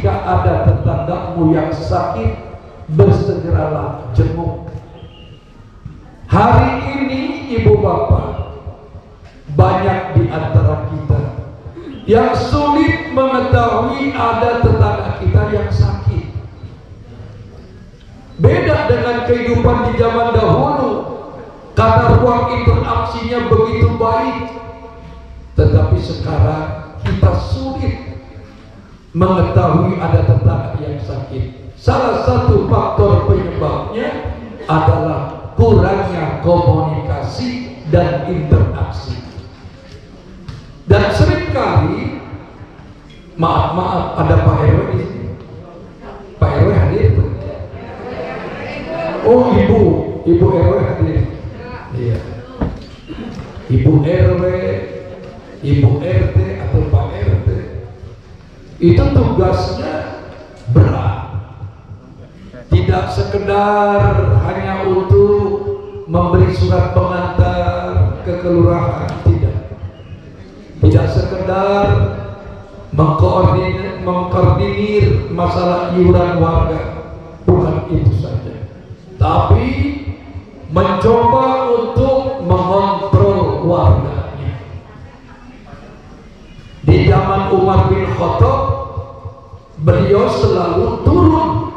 jika ada tetanggamu yang sakit, bersegeralah jenguk. Hari ini ibu bapak, banyak di antara kita yang sulit mengetahui ada tetangga kita yang sakit. Beda dengan kehidupan di zaman dahulu, karena ruang interaksinya begitu baik. Tetapi sekarang kita sulit mengetahui ada tetangga yang sakit. Salah satu faktor penyebabnya adalah kurangnya komunikasi dan interaksi. Dan seringkali, maaf ada Pak RW di sini. Pak RW hadir. Oh, ibu RW hadir. Iya. Ibu RW, ibu RT atau Pak RT itu tugasnya berat. Tidak sekedar hanya untuk memberi surat pengantar ke kelurahan, tidak sekedar mengkoordinir masalah iuran warga, bukan itu saja, tapi mencoba untuk mengontrol warganya. Di zaman Umar bin Khattab, beliau selalu turun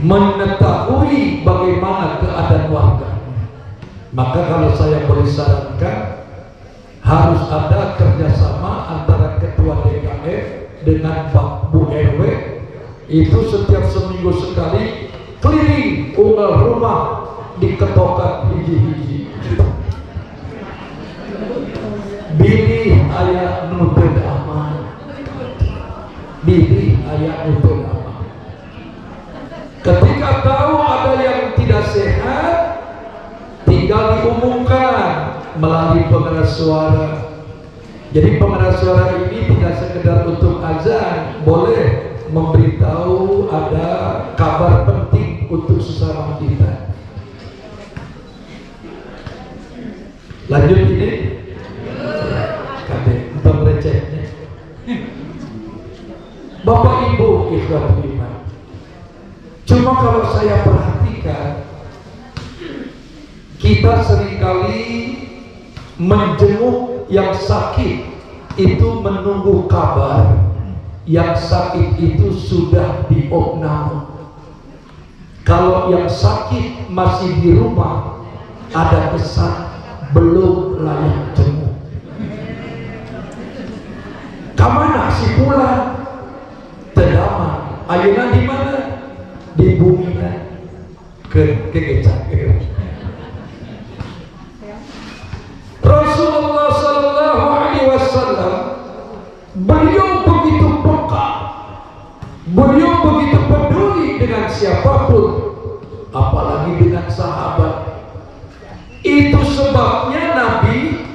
mengetahui bagaimana keadaan warga. Maka kalau saya boleh sarankan, harus ada kerjasama antara ketua DKM dengan Pak Bu RW. Itu setiap seminggu sekali keliling unggal rumah, diketokan hiji-hiji. Bilih ayat nutun aman, bilih ayat nutun aman. Ketika tahu ada yang tidak sehat, tinggal diumumkan melalui pengeras suara. Jadi pengeras suara ini tidak sekedar untuk azan, boleh memberitahu ada kabar penting untuk sesama kita. Lanjut ini, kadek untuk recehnya. Bapak Ibu ikhwan iman, cuma kalau saya perhatikan, kita seringkali menjenguk yang sakit itu menunggu kabar yang sakit itu sudah diopname. Kalau yang sakit masih di rumah, ada kesan belum layak jenguk. Kamana si pulang tedama, ayeuna di mana? Di bumi ke kecak. Rasulullah Sallallahu Alaihi Wasallam, beliau begitu peka, beliau begitu peduli dengan siapapun, apalagi dengan sahabat. Itu sebabnya Nabi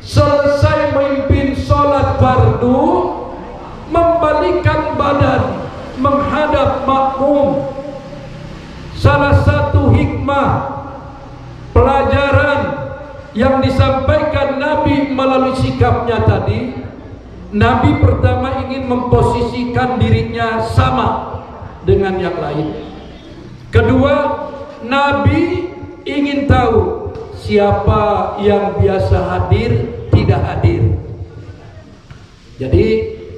selesai memimpin sholat fardu, membalikkan badan menghadap makmum. Salah satu hikmah pelajaran yang disampaikan Nabi melalui sikapnya tadi, Nabi pertama ingin memposisikan dirinya sama dengan yang lain. Kedua, Nabi ingin tahu siapa yang biasa hadir, tidak hadir. Jadi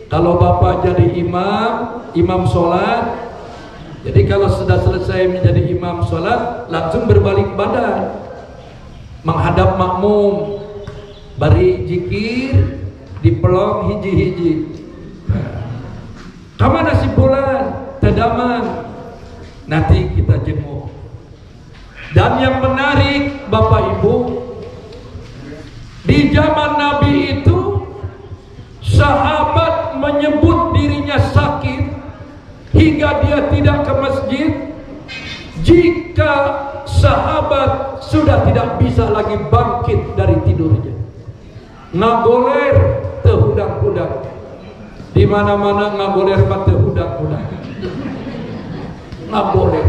kalau Bapak jadi imam sholat, jadi kalau sudah selesai menjadi imam sholat, langsung berbalik badan menghadap makmum, bari jikir, dipelong hiji-hiji. Kamana si bulan tedaman, nanti kita jenguk. Dan yang menarik Bapak Ibu, di zaman Nabi itu sahabat menyebut dirinya sakit hingga dia tidak ke masjid jika sahabat sudah tidak bisa lagi bangkit dari tidurnya. Ngagoler tehudang-hudang, di mana-mana ngagoler mah tehudang-hudang, ngagoler.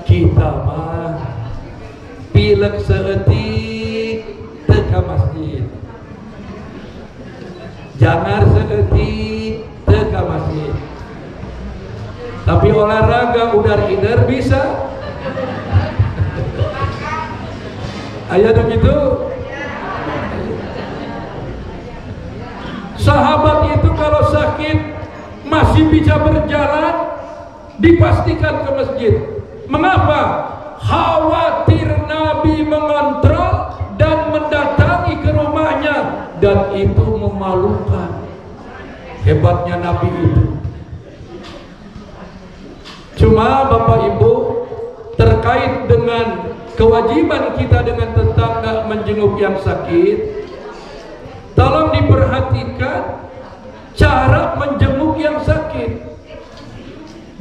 Kita mah pilek seetik teka masjid. Jangan seetik teka masjid. Tapi olahraga udar-idar bisa. Ayah begitu. Sahabat itu kalau sakit masih bisa berjalan, dipastikan ke masjid. Mengapa? Khawatir Nabi mengontrol dan mendatangi ke rumahnya, dan itu memalukan. Hebatnya Nabi itu. Cuma Bapak Ibu, terkait dengan kewajiban kita dengan tetangga menjenguk yang sakit, tolong diperhatikan cara menjenguk yang sakit.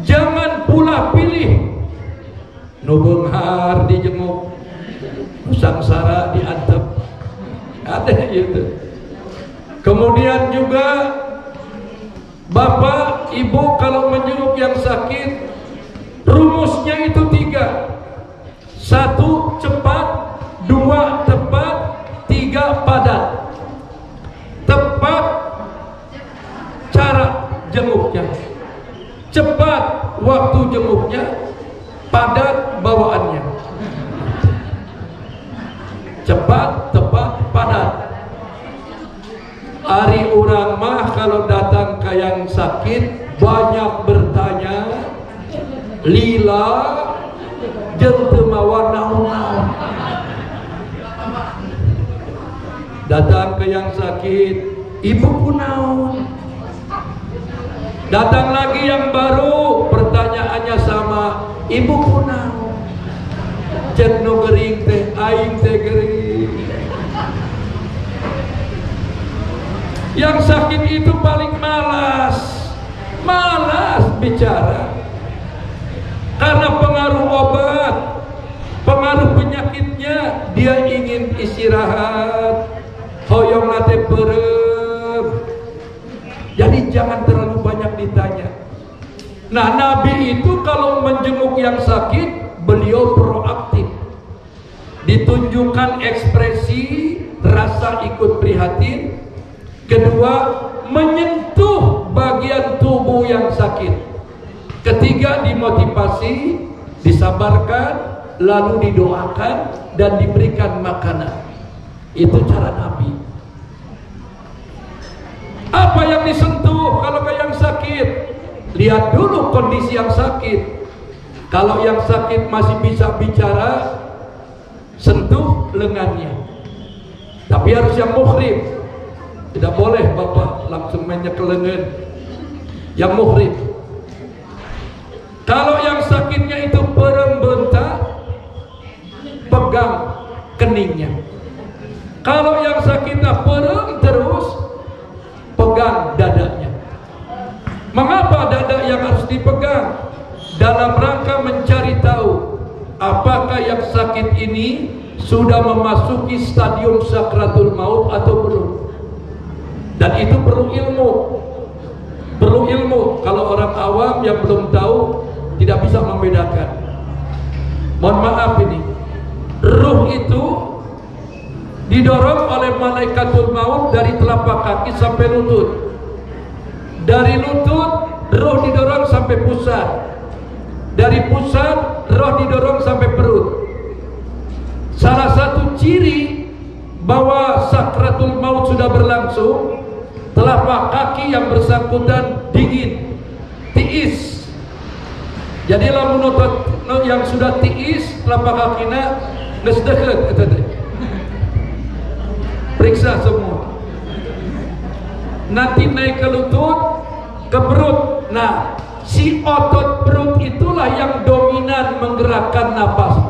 Jangan pula pilih nubenghar dijenguk, sangsara diantep, ada gitu. Kemudian juga Bapak Ibu kalau menjenguk yang sakit, rumusnya itu 3. 1 cepat, 2 tepat, 3 padat. Tepat cara jenguknya, cepat waktu jenguknya, padat bawaannya. Cepat, tepat, padat. Ari urang mah kalau datang ke yang sakit banyak bertanya, lila jeung teu mawa naon-naon. Datang ke yang sakit, ibu kunaon. Datang lagi yang baru, pertanyaannya sama, ibu kunaon. Cek nu gering teh, aing teh gering. Yang sakit itu paling malas bicara. Karena pengaruh obat, pengaruh penyakitnya, dia ingin istirahat, hoyong nate perem. Jadi jangan terlalu banyak ditanya. Nah, Nabi itu kalau menjenguk yang sakit, beliau proaktif. Ditunjukkan ekspresi rasa ikut prihatin. Kedua, menyentuh bagian tubuh yang sakit. Ketiga, dimotivasi, disabarkan, lalu didoakan dan diberikan makanan. Itu cara Nabi. Apa yang disentuh kalau ke yang sakit? Lihat dulu kondisi yang sakit. Kalau yang sakit masih bisa bicara, sentuh lengannya. Tapi harus yang muhrim. Tidak boleh Bapak langsung mainnya ke lengan. Yang muhrim. Kalau yang sakitnya itu perembentak, pegang keningnya. Kalau yang sakitnya perem terus, pegang dadanya. Mengapa dada yang harus dipegang? Dalam rangka mencari tahu apakah yang sakit ini sudah memasuki stadium sakratul maut atau belum. Dan itu perlu ilmu. Perlu ilmu. Kalau orang awam yang belum tahu tidak bisa membedakan. Mohon maaf ini, ruh itu didorong oleh malaikatul maut dari telapak kaki sampai lutut. Dari lutut roh didorong sampai pusat. Dari pusat roh didorong sampai perut. Salah satu ciri bahwa sakratul maut sudah berlangsung, telapak kaki yang bersangkutan dingin, tiis. Jadi lamun yang sudah tiis telapak kakinya geus deukeut eta teh. Periksa semua. Nanti naik ke lutut, ke perut. Nah, si otot perut itulah yang dominan menggerakkan napas.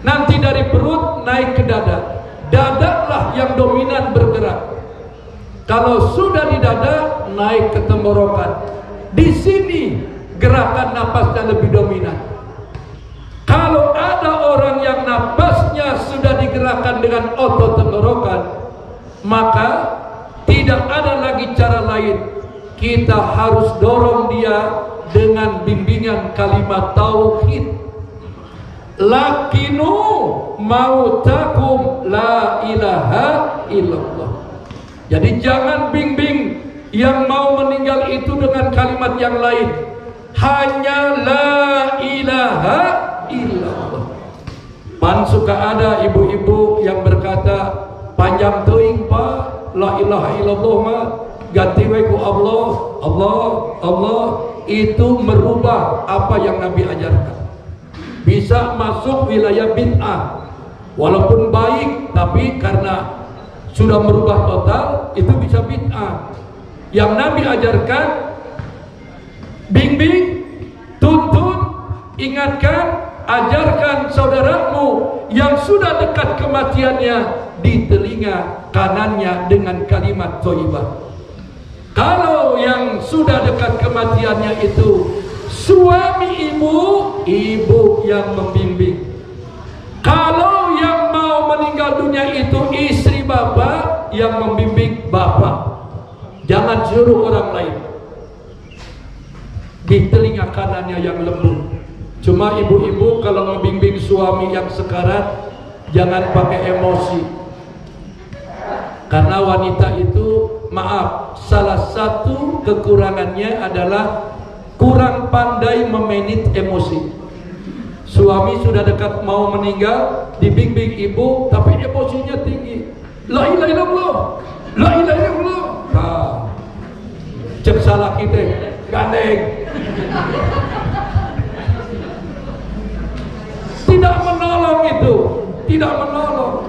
Nanti dari perut naik ke dada. Dada lah yang dominan bergerak. Kalau sudah di dada, naik ke tenggorokan. Di sini gerakan napasnya lebih dominan. Kalau ada orang yang napasnya sudah digerakkan dengan otot tenggorokan, maka tidak ada lagi cara lain. Kita harus dorong dia dengan bimbingan kalimat tauhid. Lakinu mautakum la ilaha illallah. Jadi jangan bimbing yang mau meninggal itu dengan kalimat yang lain. Hanya la ilaha illallah. Pan suka ada ibu-ibu yang berkata, panjang teuing Pak, la ilaha illallah mah ganti wae ku Allah, Allah, Allah. Itu merubah apa yang Nabi ajarkan. Bisa masuk wilayah bid'ah. Walaupun baik, tapi karena sudah merubah total, itu bisa bid'ah. Yang Nabi ajarkan, bimbing, tuntun, ingatkan, ajarkan saudaramu yang sudah dekat kematiannya di telinga kanannya dengan kalimat thayyibah. Kalau yang sudah dekat kematiannya itu suami ibu, ibu yang membimbing. Kalau yang mau meninggal dunia itu istri bapak, yang membimbing bapak. Jangan suruh orang lain. Di telinga kanannya yang lembut. Cuma ibu-ibu kalau membimbing suami yang sekarat, jangan pakai emosi. Karena wanita itu, maaf, salah satu kekurangannya adalah kurang pandai memanage emosi. Suami sudah dekat mau meninggal, dibimbing ibu, tapi emosinya tinggi. La ilaha illallah, la ilaha illallah. Nah, cek salah kita, gandeng. Tidak menolong itu, tidak menolong.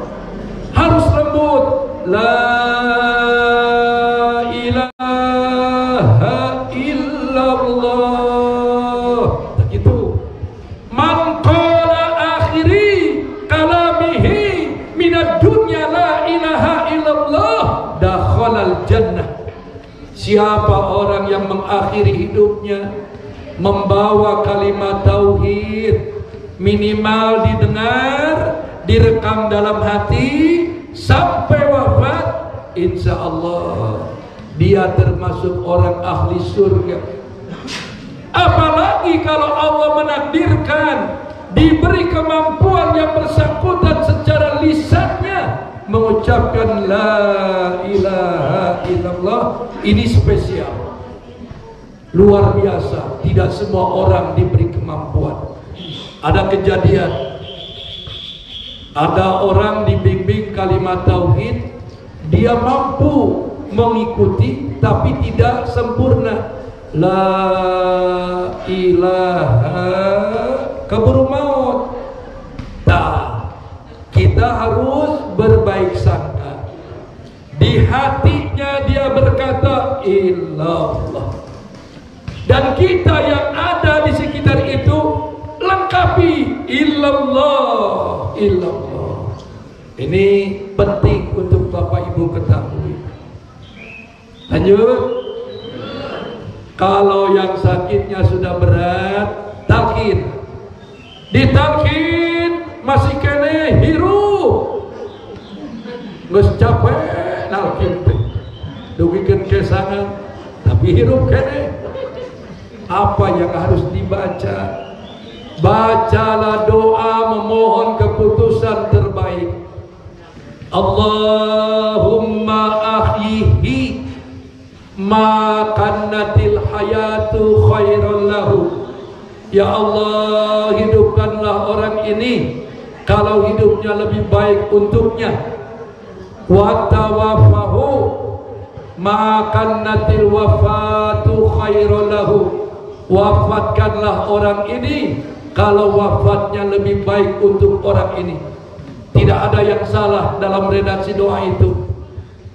Harus lembut. La ilaha illallah. Begitu. Man qala akhiri kalamihi minad dunya la ilaha illallah dakhalal jannah. Siapa orang yang mengakhiri hidupnya membawa kalimat tauhid, minimal didengar, direkam dalam hati sampai wafat, insya Allah dia termasuk orang ahli surga. Apalagi kalau Allah menakdirkan diberi kemampuan yang bersangkutan secara lisannya mengucapkan la ilaha illallah. Ini spesial, luar biasa. Tidak semua orang diberi kemampuan. Ada kejadian, ada orang dibimbing kalimat tauhid, dia mampu mengikuti tapi tidak sempurna. La ilaha, keburu maut. Nah, kita harus berbaik sangka. Di hatinya dia berkata illallah. Dan kita yang ada di sekitar itu lengkapi illallah, illallah. Ini penting untuk Bapak Ibu ketahui. Lanjut. Kalau yang sakitnya sudah berat, talqin. Ditalqin masih kene hirup. Geus capek nalqin teh. Dugikeun kesangan tapi hirup kene. Apa yang harus dibaca? Bacalah doa memohon keputusan terbaik. Allahumma ahyihi ma kannatil hayatu khairan lahu. Ya Allah, hidupkanlah orang ini kalau hidupnya lebih baik untuknya. Wa tawaffahu ma kannatil wafatu khairan lahu. Wafatkanlah orang ini kalau wafatnya lebih baik untuk orang ini. Tidak ada yang salah dalam redaksi doa itu.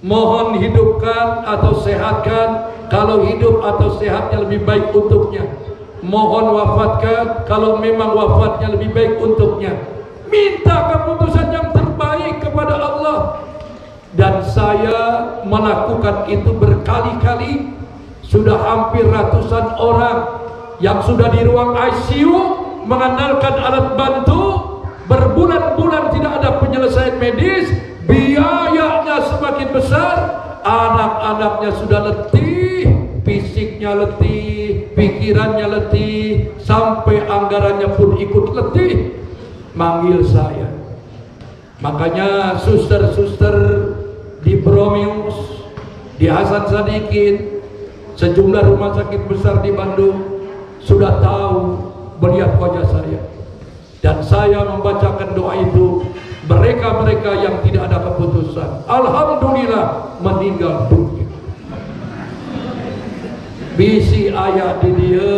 Mohon hidupkan atau sehatkan kalau hidup atau sehatnya lebih baik untuknya. Mohon wafatkan kalau memang wafatnya lebih baik untuknya. Minta keputusan yang terbaik kepada Allah. Dan saya melakukan itu berkali-kali. Sudah hampir ratusan orang yang sudah di ruang ICU mengandalkan alat bantu, berbulan-bulan tidak ada penyelesaian medis, biayanya semakin besar, anak-anaknya sudah letih, fisiknya letih, pikirannya letih, sampai anggarannya pun ikut letih, manggil saya. Makanya suster-suster di Bromius, di Hasan Sadikin, sejumlah rumah sakit besar di Bandung sudah tahu melihat wajah saya, dan saya membacakan doa itu. Mereka-mereka yang tidak ada keputusan, alhamdulillah meninggal dunia. Bisi ayat di dia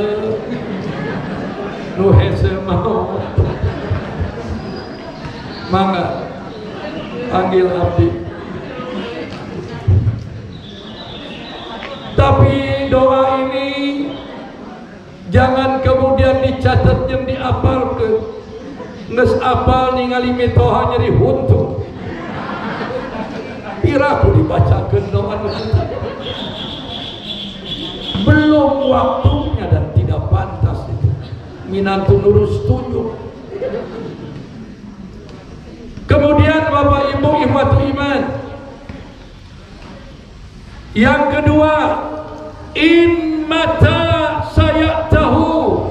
nu hese mau mangga panggil abdi. Tapi doa ini jangan kemudian dicatat yang diapalkan. Nges apal ningali mitoha nyeri huntu. Piraku dibacakan doa itu. Belum waktunya dan tidak pantas itu. Minantu nurus tunjuk. Kemudian Bapak Ibu ikhwatul iman, yang kedua, in mata saya tahu,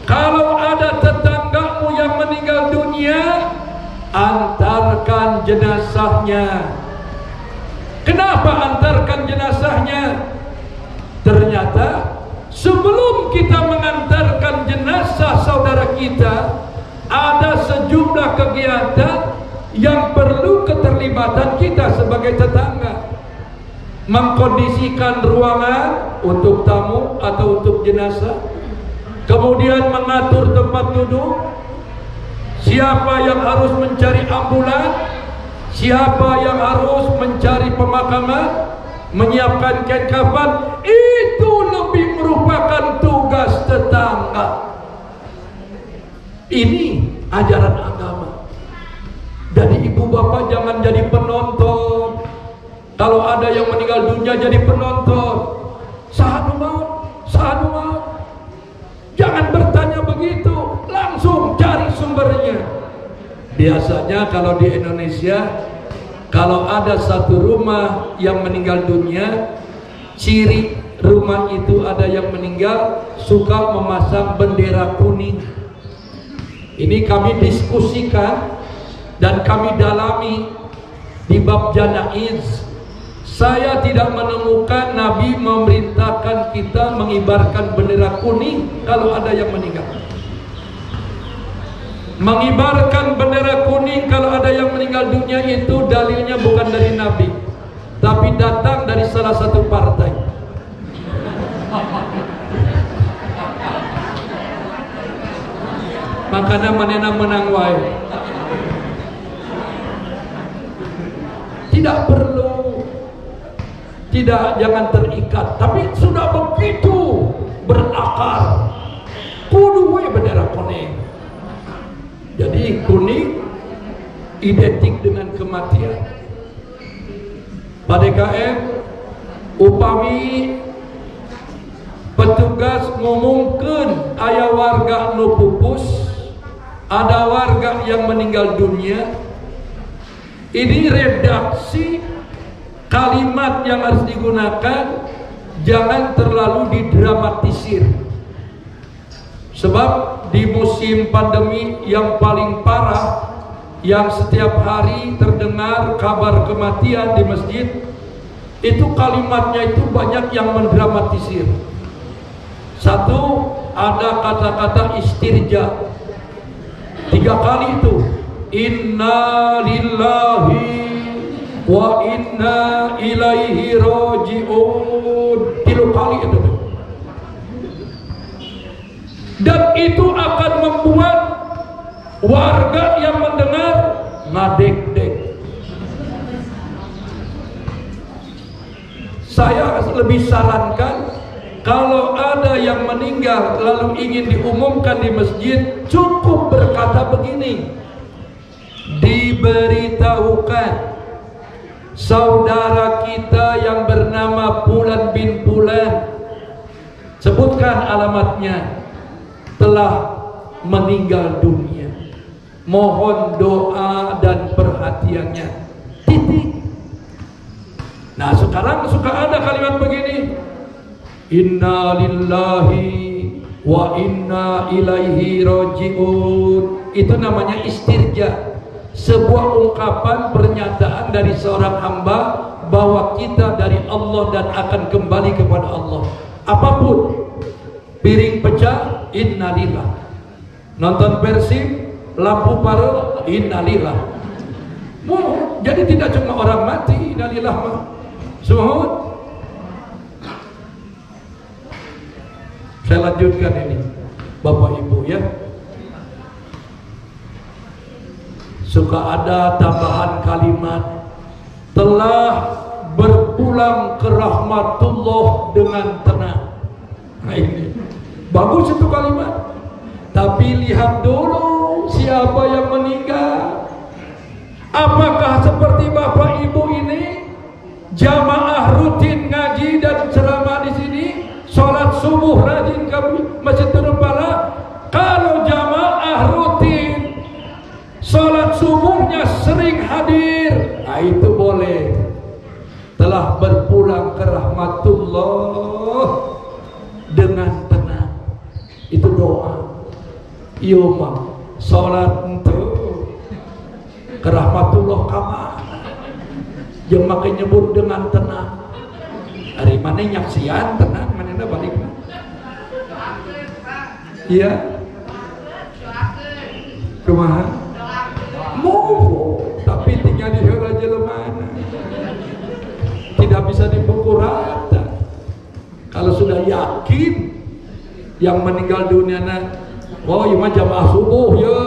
kalau ada tetanggamu yang meninggal dunia, antarkan jenazahnya. Kenapa antarkan jenazahnya? Ternyata sebelum kita mengantarkan jenazah saudara kita, ada sejumlah kegiatan yang perlu keterlibatan kita sebagai tetangga. Mengkondisikan ruangan untuk tamu atau untuk jenazah, kemudian mengatur tempat duduk, siapa yang harus mencari ambulan, siapa yang harus mencari pemakaman, menyiapkan kain kafan. Itu lebih merupakan tugas tetangga. Ini ajaran agama. Jadi ibu bapak jangan jadi penonton. Kalau ada yang meninggal dunia jadi penonton. Sahanu maut, sahanu maut. Jangan bertanya begitu, langsung cari sumbernya. Biasanya kalau di Indonesia, kalau ada satu rumah yang meninggal dunia, ciri rumah itu ada yang meninggal suka memasang bendera kuning. Ini kami diskusikan dan kami dalami di bab janaiz. Saya tidak menemukan Nabi memerintahkan kita mengibarkan bendera kuning kalau ada yang meninggal. Mengibarkan bendera kuning kalau ada yang meninggal dunia itu dalilnya bukan dari Nabi, tapi datang dari salah satu partai. Makanya manena menang wae. Tidak perlu. Tidak, jangan terikat. Tapi sudah begitu berakar, kudu we bendera kuning. Jadi kuning identik dengan kematian. Pada KM upami petugas ngomongkeun aya warga nu pupus, ada warga yang meninggal dunia. Ini redaksi kalimat yang harus digunakan jangan terlalu didramatisir. Sebab di musim pandemi yang paling parah, yang setiap hari terdengar kabar kematian di masjid, itu kalimatnya itu banyak yang mendramatisir. Satu, ada kata-kata istirja 3 kali itu, inna lillahi wa inna ilaihi raji'un, 3 kali itu. Dan itu akan membuat warga yang mendengar ngadek-dek. Saya lebih sarankan, kalau ada yang meninggal lalu ingin diumumkan di masjid, cukup berkata begini, diberitahukan saudara kita yang bernama Fulan bin Fulan, sebutkan alamatnya, telah meninggal dunia, mohon doa dan perhatiannya, titik. Nah sekarang suka ada kalimat begini, inna lillahi wa inna ilaihi raji'un. Itu namanya istirja, sebuah ungkapan pernyataan dari seorang hamba bahwa kita dari Allah dan akan kembali kepada Allah. Apapun, piring pecah, innalillah. Nonton Persib, lampu padam, innalillah. Jadi tidak cuma orang mati, innalillah. Suhud. Saya lanjutkan ini, Bapak Ibu ya. Suka ada tambahan kalimat, telah berpulang ke rahmatullah dengan tenang. Nah ini bagus itu kalimat. Tapi lihat dulu siapa yang meninggal. Apakah seperti Bapak Ibu ini jamaah rutin ngaji dan ceramah di sini, sholat subuh rajin ke Masjid Nurul Falah? Kalau jamaah rutin sholat subuhnya sering hadir, nah itu boleh. Telah berpulang ke rahmatullah dengan tenang. Itu doa. Iya mah, sholat untuk ke rahmatullah kamar. Yang makin nyebut dengan tenang. Hari mana nyaksian tenang, mana balik. Iya. Kumaha? Mau, tapi tinggal di heula jelema. Tidak bisa dipukul rata. Kalau sudah yakin yang meninggal dunia oh iman jamaah subuh ya,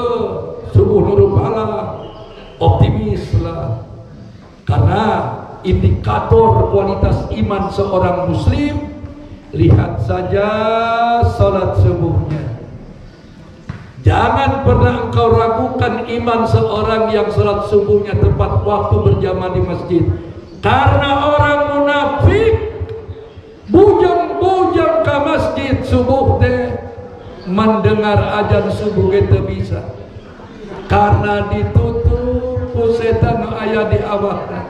subuh Nurul Falah, optimis lah. Karena indikator kualitas iman seorang muslim, lihat saja salat subuhnya. Jangan pernah engkau ragukan iman seorang yang salat subuhnya tepat waktu berjamaah di masjid. Karena orang munafik bujang-bujang ke masjid subuh deh, mendengar ajan subuh kita bisa. Karena ditutup setan ayah di awakna.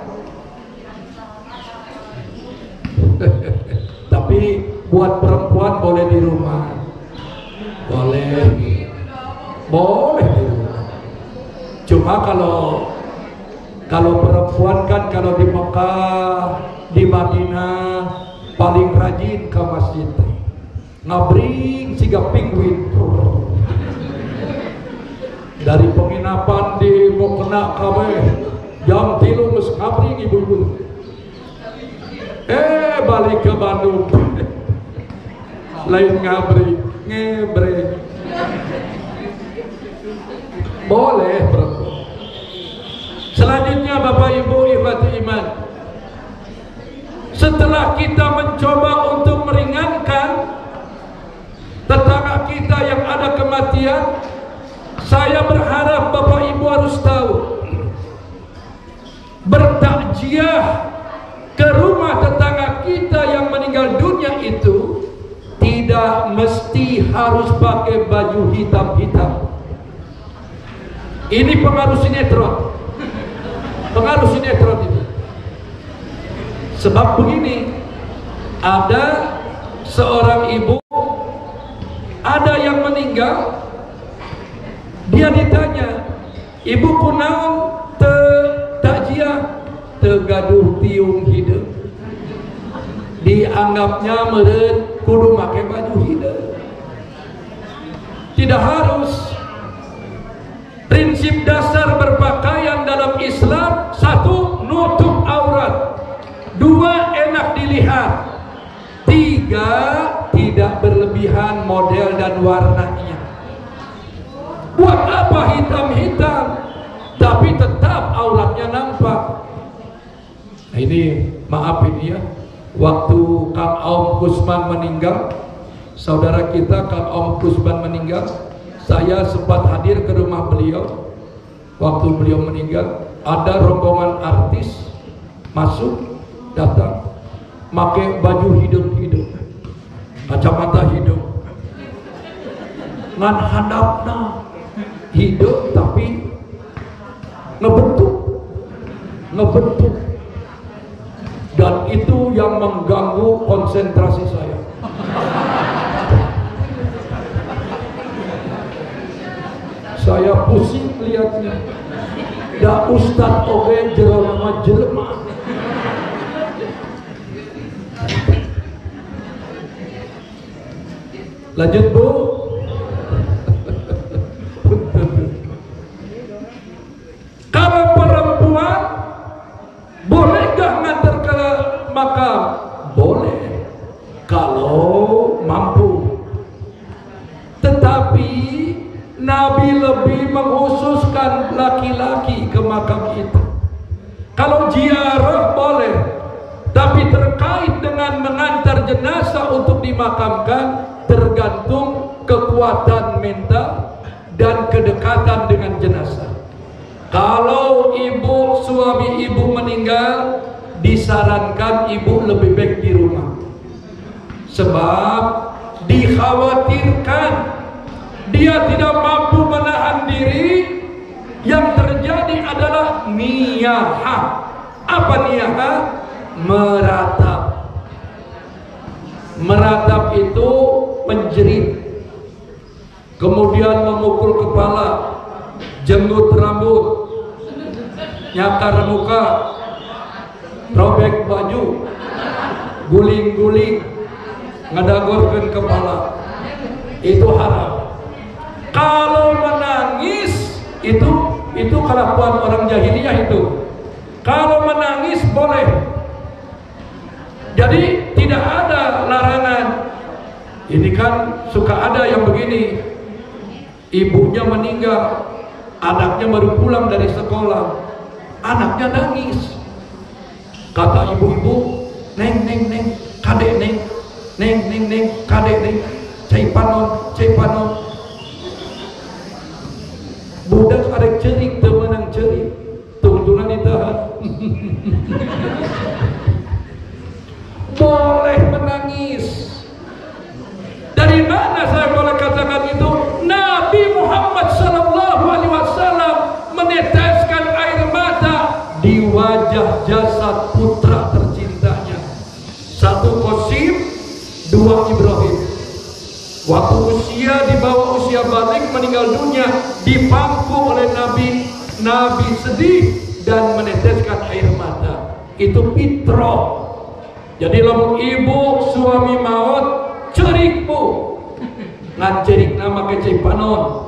Tapi buat perempuan boleh di rumah. Boleh di rumah. Cuma kalau perempuan kan kalau di Mekah, di Madinah paling rajin ke masjid. Ngabring siga penguin. Dari penginapan di Mokna kabeh jam 3 geus ngabring ibu-ibu. Balik ke Bandung. Lain ngabring, ngebreng. Boleh perempuan. Selanjutnya Bapak Ibu ikhwati iman, setelah kita mencoba untuk meringankan tetangga kita yang ada kematian, saya berharap Bapak Ibu harus tahu, bertakziah ke rumah tetangga kita yang meninggal dunia itu tidak mesti harus pakai baju hitam-hitam. Ini pengaruh sinetron. Pengaruh sinetron itu. Sebab begini, ada seorang ibu, ada yang meninggal, dia ditanya, ibu kunaon takziah tegaduh tiung hidup. Dianggapnya meureun kudu make baju hidup. Tidak harus. Prinsip dasar berpakaian dalam Islam, 1, nutup aurat, 2, enak dilihat, 3, tidak berlebihan model dan warnanya. Buat apa hitam-hitam tapi tetap auratnya nampak? Nah ini maaf ini ya, waktu Kang Aum Kusman meninggal, saudara kita Kang Aum Kusman meninggal, saya sempat hadir ke rumah beliau. Waktu beliau meninggal, ada rombongan artis masuk, datang, pakai baju hidup-hidup, kacamata hidup, ngan handapna hidup tapi ngebentuk, dan itu yang mengganggu konsentrasi saya. Saya pusing lihatnya. Da Ustadz oge jero nama jelema. Lanjut Bu. Kalau perempuan boleh gak ngantar ke makam? Boleh, kalau mampu. Tetapi Nabi lebih mengkhususkan laki-laki ke makam itu. Kalau ziarah boleh, tapi terkait dengan mengantar jenazah untuk dimakamkan tergantung kekuatan mental dan kedekatan dengan jenazah. Kalau suami ibu meninggal, disarankan ibu lebih baik di rumah, sebab dikhawatirkan dia tidak mampu menahan diri. Yang terjadi adalah niyahah. Apa niyahah? Meratap. Meratap itu menjerit, kemudian memukul kepala, jenggot rambut, nyakar muka, robek baju, guling-guling, ngedagorkan kepala. Itu haram. Kalau menangis itu kelakuan orang jahiliyah itu. Kalau menangis boleh. Jadi tidak ada larangan. Ini kan suka ada yang begini, ibunya meninggal, anaknya baru pulang dari sekolah, anaknya nangis. Kata ibu-ibu, neng, kadek neng, kadek neng, cai panon. Budak arek cerik, temenang cerik, tungtunan ditahan. Boleh menangis. Dari mana saya boleh katakan itu? Nabi Muhammad SAW meneteskan air mata di wajah jasad putra tercintanya. Satu Qasim, dua Ibrahim. Waktu di bawah usia balik meninggal dunia, dipangku oleh Nabi. Nabi sedih dan meneteskan air mata. Itu fitrah. Jadi lamun ibu suami maut, cerik bu, ngan cerik nama ke cek panon,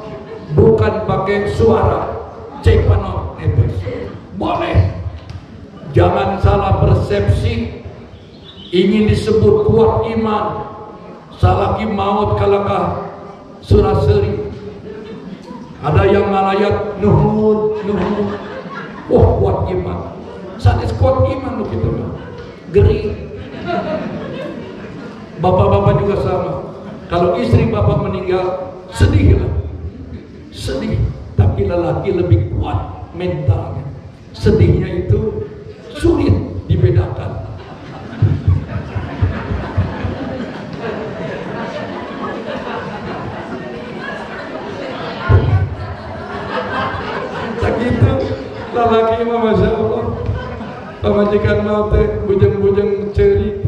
bukan pakai suara cek panon. Boleh. Jangan salah persepsi. Ingin disebut kuat iman, salaki maut kalakah suraseri. Ada yang ngalayat nuhun. Wah kuat iman. Sanes kuat iman loh kita mah. Geri. Bapak-bapak juga sama. Kalau istri bapak meninggal, sedih lah. Sedih. Tapi lelaki lebih kuat mentalnya. Sedihnya itu sulit dibedakan. Gitu lelaki mah masya Allah, pamajikan mau teh bujeng-bujeng cerik.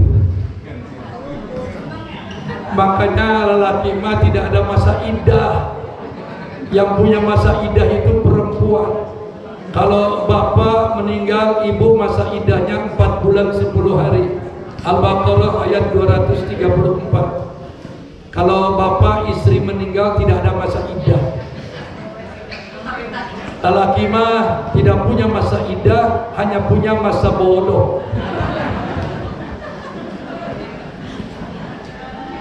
Makanya lelaki mah tidak ada masa indah. Yang punya masa indah itu perempuan. Kalau bapak meninggal, ibu masa indahnya 4 bulan 10 hari. Al-Baqarah ayat 234. Kalau bapak istri meninggal tidak ada masa indah. Lelaki mah tidak punya masa indah, hanya punya masa bodoh.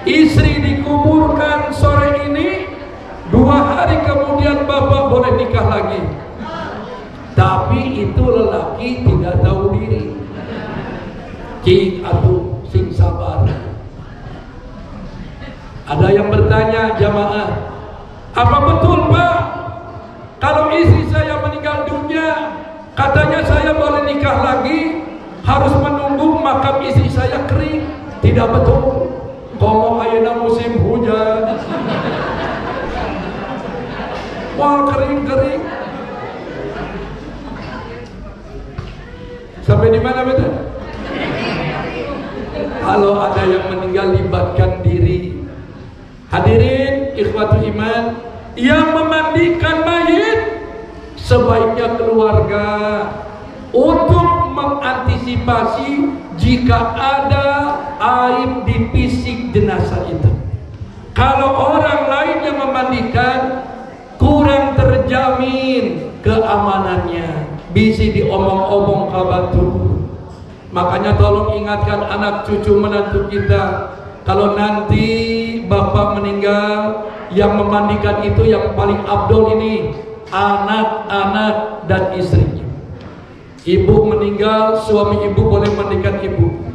Istri dikuburkan sore ini, 2 hari kemudian bapak boleh nikah lagi. Tapi itu lelaki tidak tahu diri. Cing atuh sing sabar. Ada yang bertanya jamaah, apa betul Pak? Kalau istri saya meninggal dunia, katanya saya boleh nikah lagi, harus menunggu makam istri saya kering. Tidak betul. Komo ayeuna musim hujan, wal kering-kering. Sampai di mana betul? Kalau ada yang meninggal, libatkan diri. Hadirin ikhwatul iman, yang memandikan mayit sebaiknya keluarga untuk mengantisipasi jika ada air di fisik jenazah itu. Kalau orang lain yang memandikan, kurang terjamin keamanannya, bisa diomong-omong kabatu. Makanya tolong ingatkan anak cucu menantu kita, kalau nanti bapak meninggal, yang memandikan itu yang paling abdol ini anak-anak dan istrinya. Ibu meninggal, suami ibu boleh memandikan ibu.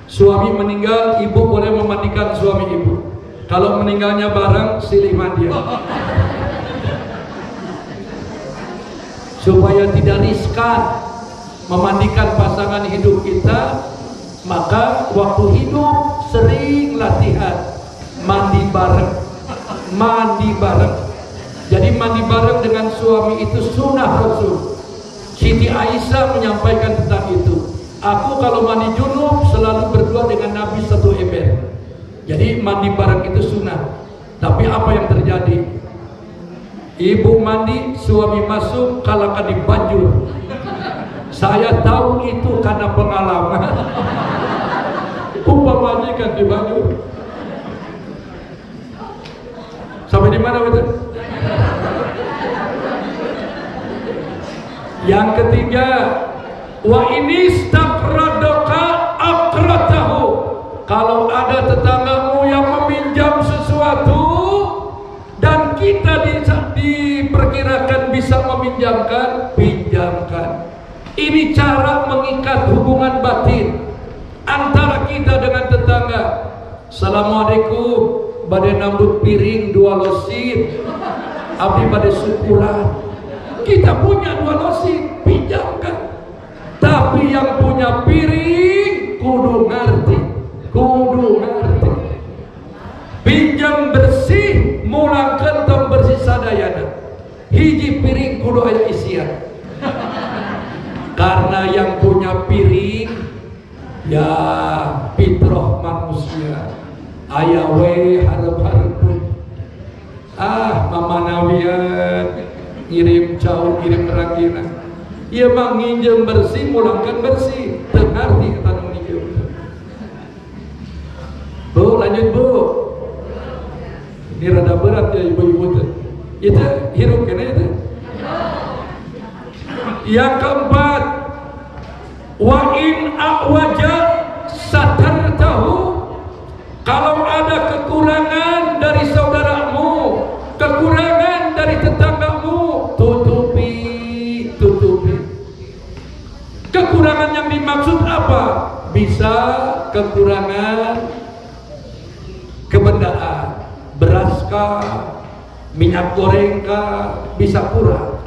Suami meninggal, ibu boleh memandikan suami ibu. Kalau meninggalnya bareng, silih mandian. Supaya tidak riskan memandikan pasangan hidup kita, maka waktu hidup sering latihan mandi bareng. Mandi bareng. Jadi mandi bareng dengan suami itu sunnah Rasul. Siti Aisyah menyampaikan tentang itu. Aku kalau mandi junub selalu berdua dengan Nabi satu ember. Jadi mandi bareng itu sunnah. Tapi apa yang terjadi? Ibu mandi, suami masuk, kalahkan dibanjur. Saya tahu itu karena pengalaman. Umpamanya kan dibanjur. Sampai di mana betul? Yang ketiga, wa inistakradoka akratahu. Kalau ada tetanggamu yang meminjam sesuatu dan kita diperkirakan bisa meminjamkan, pinjamkan. Ini cara mengikat hubungan batin antara kita dengan tetangga. Assalamualaikum, badai nambut piring 2 losin, abdi badai syukuran. Kita punya 2 losin, pinjamkan. Tapi yang punya piring kudu ngerti. Pinjam bersih, mulangkan tong bersih sadayana. Hiji piring kudu aya isian. Karena yang punya piring ya fitrah manusia. Aya we hareup-hareup. Mama nawian ngirim jauh, ngirim ragina. Ieu mah nginjem bersih, mulangkan bersih. Teu ngarti eta nu nginjem. Bu, lanjut Bu. Ini rada berat ya ibu-ibu teh. Itu hirup kena itu. Yang keempat, wa in awaja satartahu. Kalau ada kekurangan dari saudaramu, kekurangan dari tetanggamu, tutupi. Kekurangan yang dimaksud apa? Bisa kekurangan kebendaan, beras kah, minyak goreng kah, bisa kurang.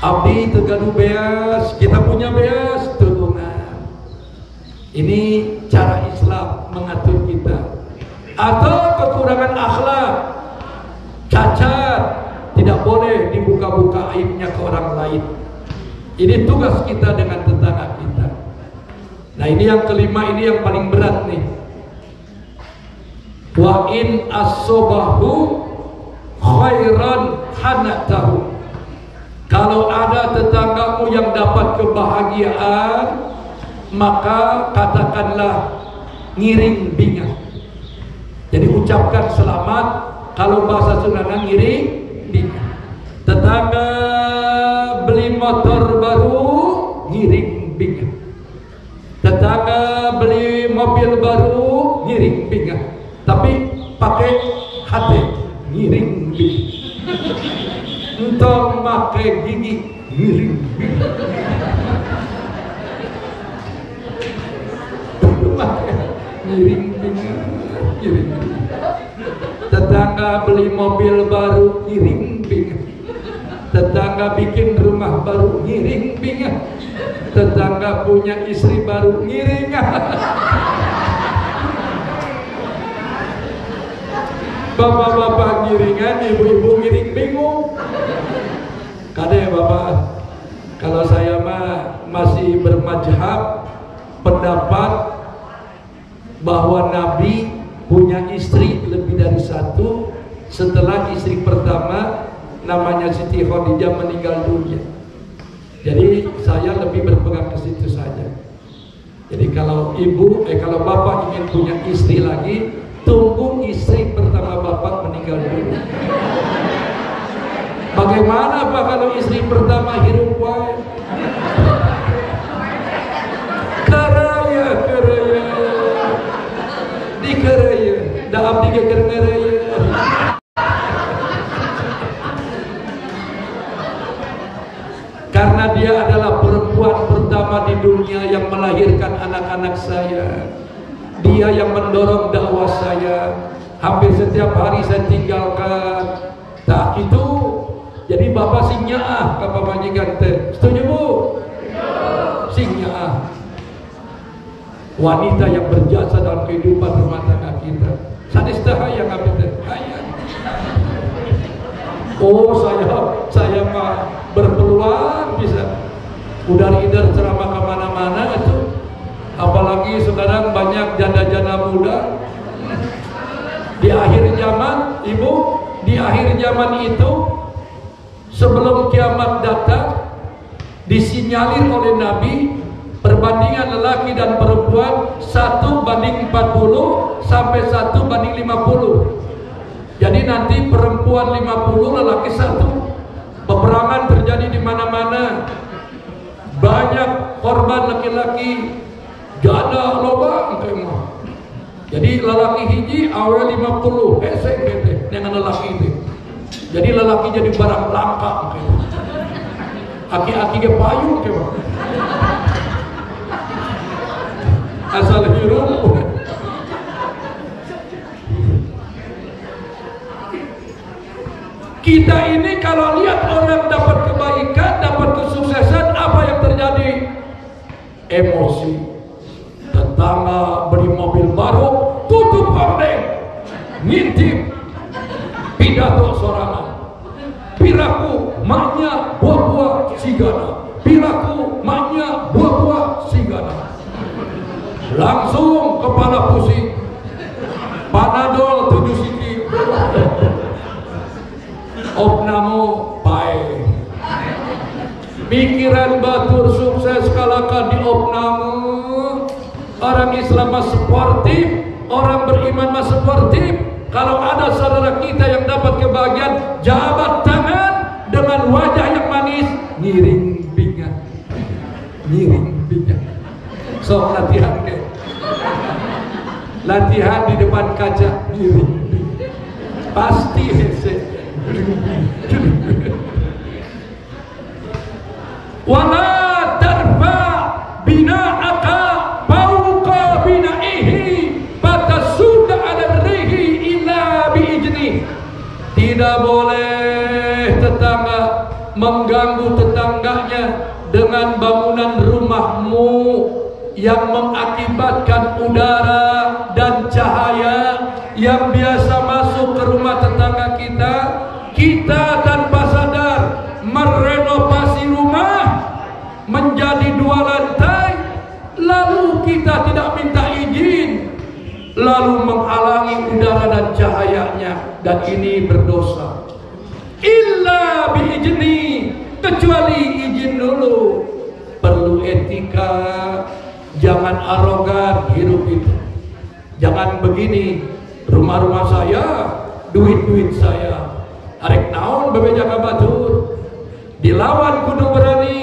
Abdi tegadu beas, kita punya beas, turunan. Ini cara Islam mengatur kita. Atau kekurangan akhlak, cacat, tidak boleh dibuka-buka aibnya ke orang lain. Ini tugas kita dengan tetangga kita. Nah ini yang kelima, ini yang paling berat nih. Wa in asobahu khairan hanatahu. Kalau ada tetanggamu yang dapat kebahagiaan, maka katakanlah ngiring bingat. Jadi ucapkan selamat. Kalau bahasa Sunda ngiring bingat. Tetangga beli motor baru, ngiring bingat. Tetangga beli mobil baru, ngiring bingat. Tapi pakai hati, ngiring bingat. Entong pakai gigi, ngiring bingat. Ngiring bingat, ngiring bingat. Tetangga beli mobil baru, ngiring bingat. Tetangga bikin rumah baru, ngiring bingat. Tetangga punya istri baru, ngiring. Bapak-bapak ngiringan, ibu-ibu ngiring bingung. Kade bapak, kalau saya mah masih bermadzhab pendapat bahwa Nabi punya istri lebih dari satu. Setelah istri pertama namanya Siti Khadijah meninggal dunia. Jadi saya lebih berpegang ke situ saja. Jadi kalau ibu, kalau bapak ingin punya istri lagi, tunggu istri pertama bapak meninggal dulu. Bagaimana Pak kalau istri pertama hirup wae? Karaya di karaya, dah abdi ke karaya. Karena dia adalah perempuan pertama di dunia yang melahirkan anak-anak saya. Dia yang mendorong dakwah saya. Hampir setiap hari saya tinggalkan. Tak itu. Jadi bapak sing nyaah ka pamajikan teh. Setuju Bu? Sing nyaah. Wanita yang berjasa dalam kehidupan rumah tangga kita. Sanes teh hayang abdi teh. Hayang. Oh saya mah berpeluang bisa. Udah leader ceramah kemana-mana itu. Apalagi sekarang banyak janda-janda muda. Di akhir zaman, Ibu, di akhir zaman itu sebelum kiamat datang disinyalir oleh Nabi perbandingan lelaki dan perempuan 1:40 sampai 1:50. Jadi nanti perempuan 50, lelaki 1. Peperangan terjadi di mana-mana. Banyak korban laki-laki, janda loba kemah. Jadi lelaki hiji awal 50, hesek gitu dengan lelaki itu. Jadi lelaki jadi barang langka. Aki-aki ke payung ke bang. Asal hirup. Kita ini kalau lihat orang dapat kebaikan, dapat kesuksesan, apa yang terjadi? Emosi. Tetangga beli mobil baru, tutup hordeng, ngintip, pidato sorangan. Piraku maknya buah-buah sigana. Piraku maknya buah-buah sigana. Langsung kepala pusing. Panadol 7 siki. Opnamo baik. Pikiran batur sukses kalahkan di opnamo. Orang Islam mah sportif, orang beriman mah sportif. Kalau ada saudara kita yang dapat kebahagiaan, jabat tangan dengan wajah yang manis, ngiring pinggang, ngiring pinggang. So latihan deh, latihan di depan kaca, ngiring pinggang. Pasti hese. Wala tarfa bina'aka fawqa bina'ihi fatasudda 'ala rihi illa bi'izni. Tidak boleh tetangga mengganggu tetangganya dengan bangunan rumahmu yang mengakibatkan udara dan cahaya yang biasa masuk ke rumah tetangga kita. Kita tanpa sadar merenovasi rumah menjadi 2 lantai, lalu kita tidak minta izin, lalu menghalangi udara dan cahayanya, dan ini berdosa. Illa biizni, kecuali izin dulu. Perlu etika, jangan arogan hidup itu. Jangan begini, rumah-rumah saya, duit-duit saya. Arek naon bebeja ka batur. Dilawan kudu berani.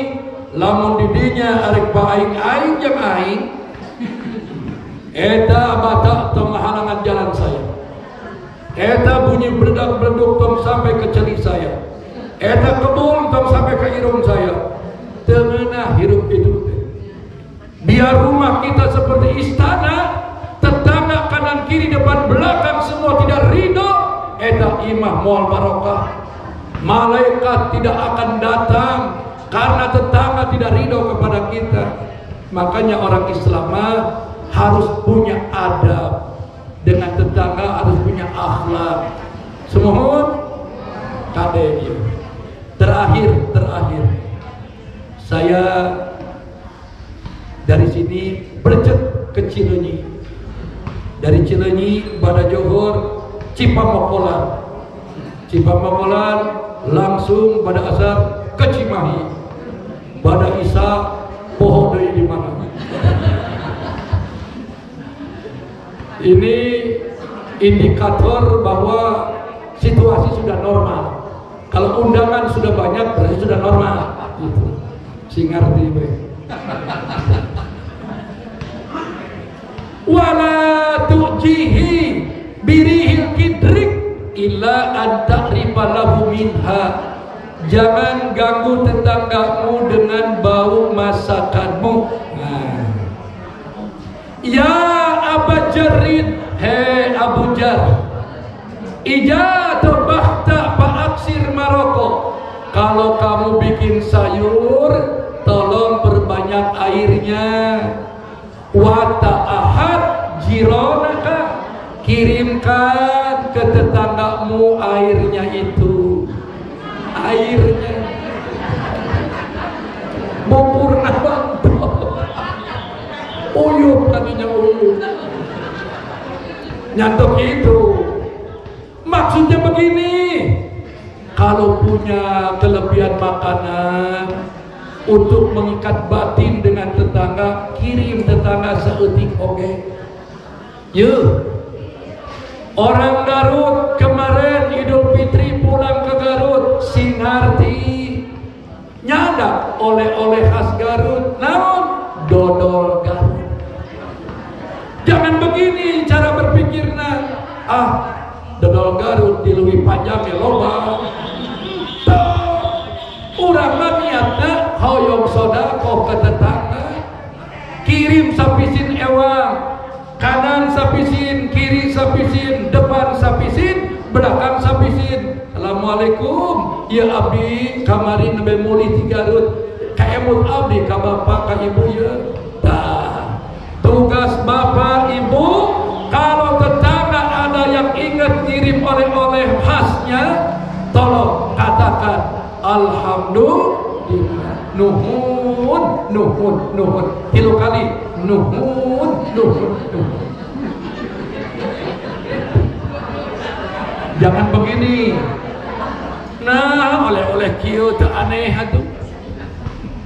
Lamun didinya arek paing-aing jeung aing. Eta batak tong halangan jalan saya. Eta bunyi beledak-beleduk tong sampai ke celi saya. Eta kebul tong sampai ke irung saya. Teu meunah hirup itu. Biar rumah kita seperti istana, tetangga kanan kiri depan belakang semua tidak ridho, eta imah moal barokah. Malaikat tidak akan datang karena tetangga tidak ridho kepada kita. Makanya orang Islam harus punya adab dengan tetangga, harus punya akhlak. Semohon kadenya. Terakhir saya dari sini bercet ke Cileunyi. Dari Cileunyi pada Johor Cipamokolan. Cipamokolan langsung pada asar ke Cimahi. Pada Isa pohon dari di mana? Ini indikator bahwa situasi sudah normal. Kalau undangan sudah banyak berarti sudah normal. Gitu. Si ngerti be. Wala tujihi birihil kidrik illa an ta'rifa lahu minha. Jangan ganggu tetanggamu dengan bau masakanmu. Ya Aba Jarid, hei Abu Jar, ija terbahta paaksir Maroko. Kalau kamu bikin sayur, tolong perbanyak airnya. Wa ta'ahad jironaka, kirimkan ke tetanggamu airnya itu. Airnya Mupurna bantu uyup katanya uyup nyantok itu. Maksudnya begini, kalau punya kelebihan makanan untuk mengikat batin dengan tetangga, kirim tetangga seetik oke. Yuk, orang Garut kemarin Idul Fitri pulang ke Garut, Singarti nyadak oleh-oleh khas Garut, naon dodol Garut. Jangan begini cara berpikirnya, dodol Garut di leuwih panjang ya loba. Urang mah niatna hoyong sodaqoh ke tetangga, kirim sapisin ewang, kanan sapisin, kiri sapisin, depan sapisin, belakang sapisin. Assalamualaikum ya abdi kamari nembe muli di Garut, kaemut abdi ka bapak ka ibu ya. Nah, tugas bapak ibu, kalau tetangga ada yang ingat kirim oleh-oleh khasnya, tolong katakan alhamdulillah, nuhun, nuhun, nuhun, 3 kali, nuhun, nuhun, nuhun. Jangan begini. Nah, oleh-oleh kieu teu aneh atuh.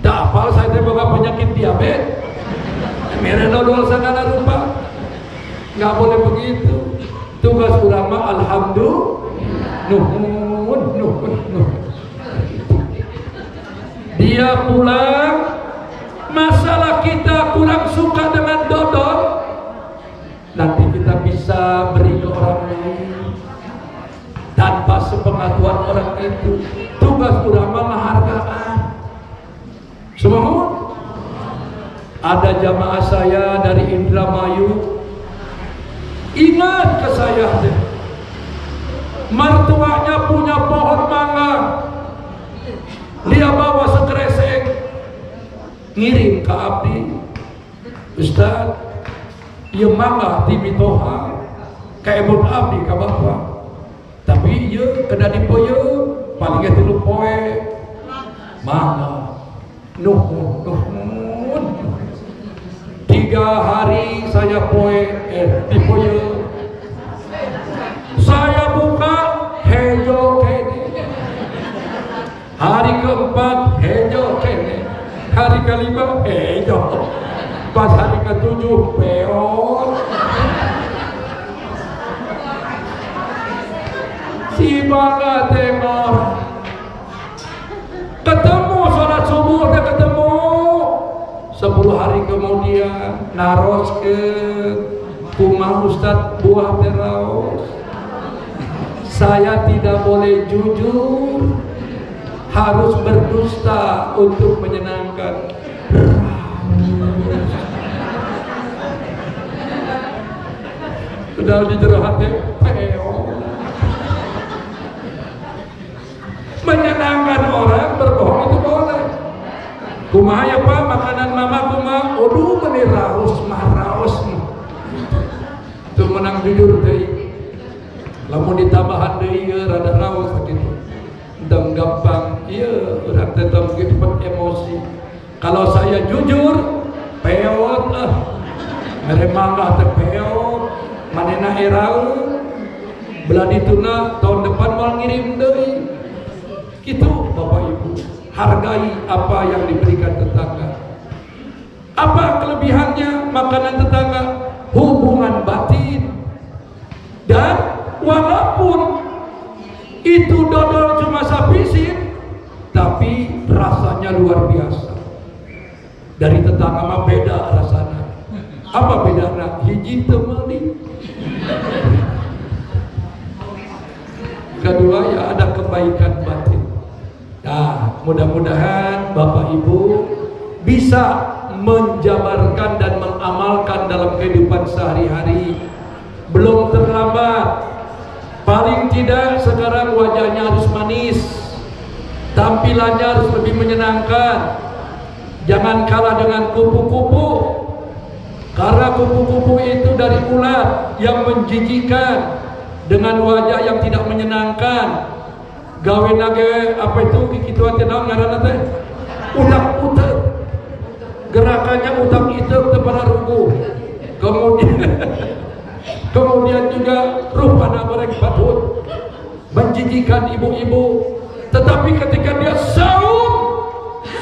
Da apal saya teh boga penyakit diabetes. Mere dodol sagala rupa. Enggak boleh begitu. Tugas ulama alhamdulillah, nuhun, nuhun, nuhun. Dia pulang, masalah kita kurang suka dengan dodol, nanti kita bisa beri ke orang lain tanpa sepengetahuan orang itu. Tugas ulama menghargaan. Semua ada jamaah saya dari Indramayu, ingat ke saya deh, mertuanya punya pohon mangga, dia bawa sekresek, ngirim ke abdi, Ustaz, ieu mangga di mitoha kaemut abdi ka bapak, tapi ieu kena dipeuyeum paling ge 3 poe mangga. Nuhun, nuhun. 3 hari saya dipeuyeum, saya buka hejo kene. Hari keempat hejo kene, hari kelima hejo, pas hari ke-7 peot. Si bangga tengok, ketemu sholat subuh teh ketemu. 10 hari kemudian naros ke kumah Ustadz buah teraus. Saya tidak boleh jujur, harus berdusta untuk menyenangkan. Sudah dijerahatnya menyenangkan orang, berbohong itu boleh. Kumaha ya Pak, makanan mama kumaha? Aduh meni raus mah raus. Itu menang jujur deui. Lamun ditambahan deui rada raus sakitu. Dan gampang, iya urang teh cepet emosi. Kalau saya jujur, peot mere mangga teh peot, manehna erau, beladi tuna tahun depan mau ngirim deui. Gitu Bapak Ibu, hargai apa yang diberikan tetangga. Apa kelebihannya makanan tetangga? Hubungan batin. Dan walaupun itu dodol cuma sapisin, tapi rasanya luar biasa. Dari tetangga mah beda rasanya. Apa bedanya? Hiji temeli. Kedua ya ada kebaikan batin. Nah, mudah-mudahan Bapak Ibu bisa menjabarkan dan mengamalkan dalam kehidupan sehari-hari. Belum terlambat. Paling tidak sekarang wajahnya harus manis, tampilannya harus lebih menyenangkan. Jangan kalah dengan kupu-kupu, karena kupu-kupu itu dari ulat yang menjijikan dengan wajah yang tidak menyenangkan. Gawe nage apa itu kikitu ate naon ngaranna teh? Utak-utak. Gerakannya utak itu kepada ruku. Kemudian juga rupana barek batut, menjijikan ibu-ibu. Tetapi ketika dia saum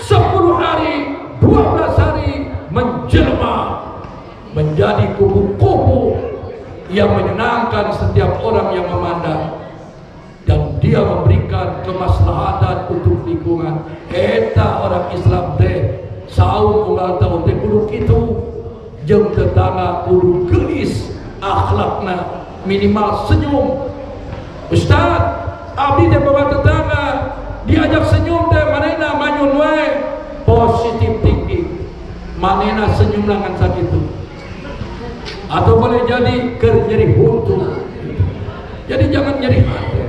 10 hari, 12 hari, menjelma menjadi kupu-kupu yang menyenangkan setiap orang yang memandang, dan dia memberikan kemaslahatan untuk lingkungan. Eta orang Islam teh saum unggal tahun teh kudu kitu, jeung tetangga kudu geulis akhlakna, minimal senyum. Ustaz, abdi teh bawa tetangga diajak senyum teh manehna manyun wae, positif thinking. Manehna senyum langan sakitu. Atau boleh jadi keur nyeri huntu. Jadi jangan nyeri hati.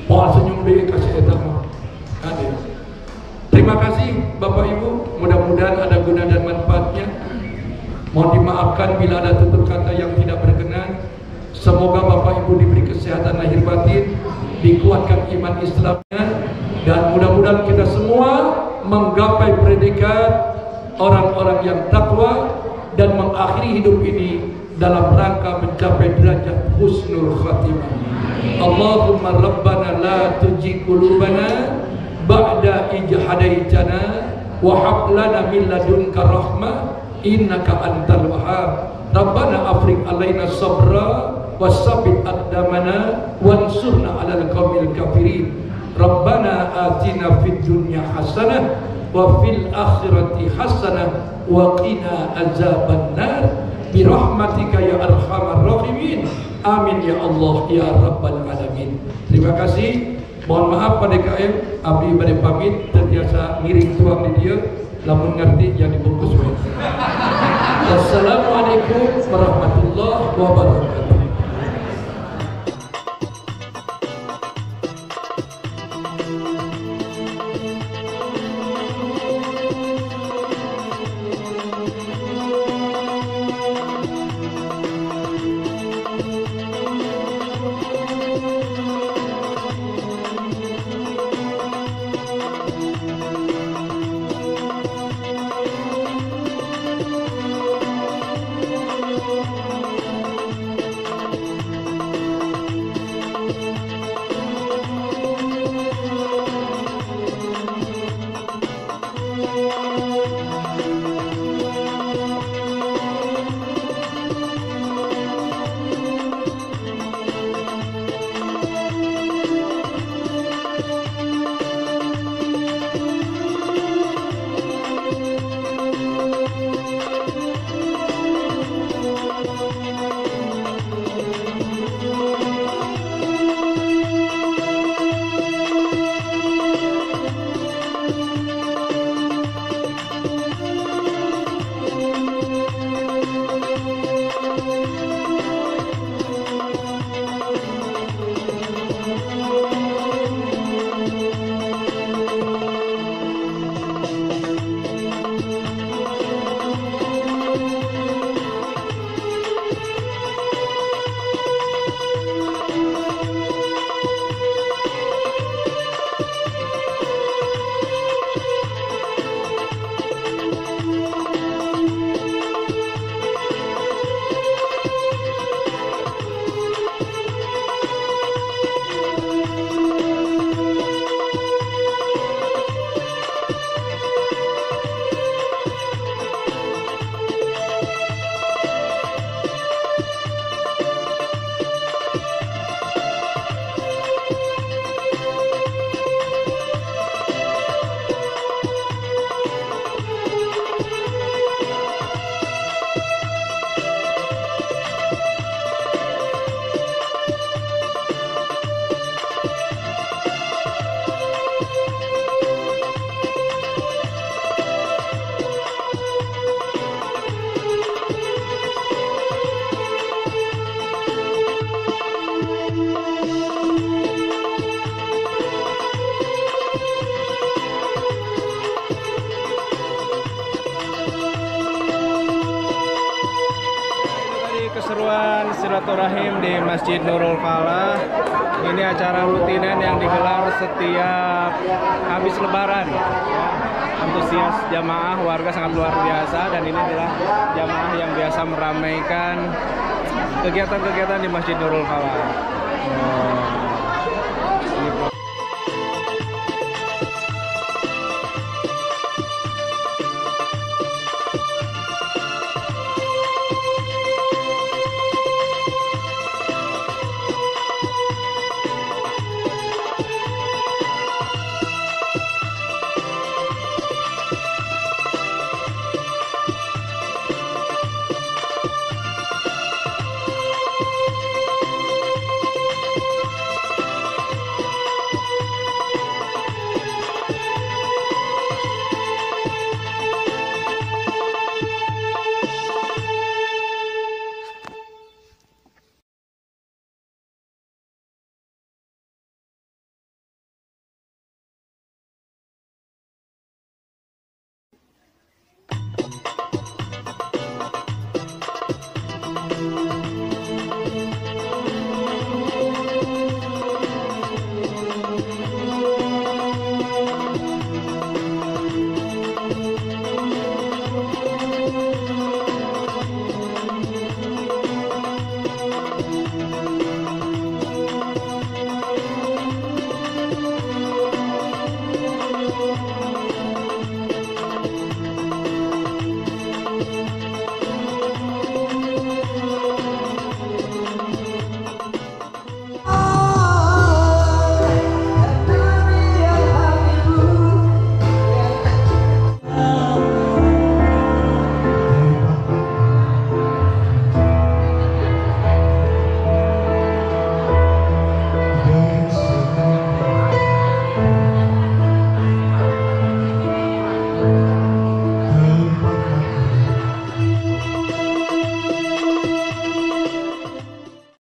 Poal senyum deui kasih eta mah. Terima kasih Bapak Ibu, mudah-mudahan ada guna dan manfaatnya. Mohon dimaafkan bila ada tutur kata yang tidak berkenan. Semoga Bapak Ibu diberi kesehatan lahir batin, dikuatkan iman Islamnya, dan mudah-mudahan kita semua menggapai predikat orang-orang yang takwa dan mengakhiri hidup ini dalam rangka mencapai derajat husnul khatimah. Allahumma rabbana la tuzigh qulubana ba'da idh hadaitana wa hab lana min ladunka rahmah innaka antal wahhab. Rabbana afriq alaina sabra wasabbit aqdamana wansurna 'alal qaumil kafirin. Rabbana atina fid dunya hasanah wa fil akhirati hasanah wa qina azabannar birahmatika ya arhamar rahimin. Amin ya Allah ya rabbal alamin. Terima kasih. Mohon maaf pada KM, abdi bade pamit, terbiasa ngiring tuang di dia, lamun ngerti yang dibungkus wae. Wassalamualaikum warahmatullahi wabarakatuh. silaturahim di Masjid Nurul Falah. Ini acara rutinan yang digelar setiap habis Lebaran. Ya. Antusias jamaah warga sangat luar biasa, dan ini adalah jamaah yang biasa meramaikan kegiatan-kegiatan di Masjid Nurul Falah.